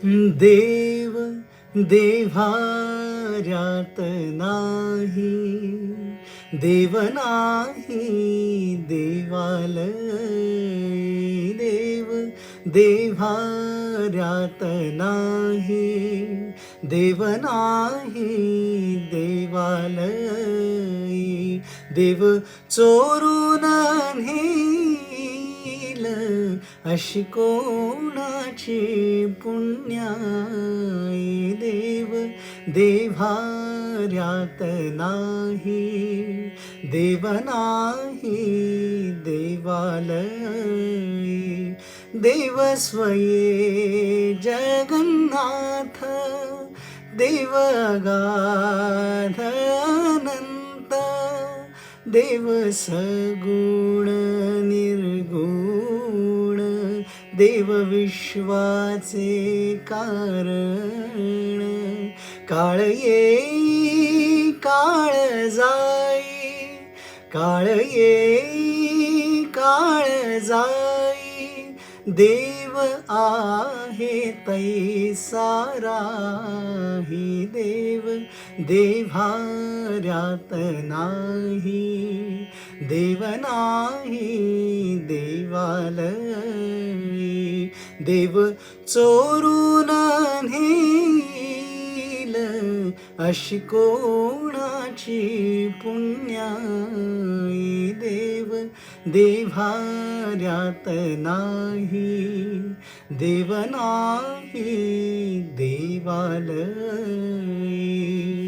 देव देव्हाऱ्यात नाही, देव नाही देवालय. देव देव्हाऱ्यात नाही, देव नाही देवालय. देव चोरून नेईल अशी कोणाची पुण्याई. देव देव्हाऱ्यात नाही, देव नाही देवालय. देव स्वये जगन्नाथ, देव अगाध अनंत. देव सगुण निर्गुण, देव विश्वाचे कारण. काळ येई काळ जाई, काळ येई काळ जाई. देव आहे तैसा राही. देव देव्हाऱ्यात नाही, देव नाही देवालय. देव चोरून नेईल अशी कोणाची पुण्याई. देव देव्हाऱ्यात नाही, देव नाही देवालय.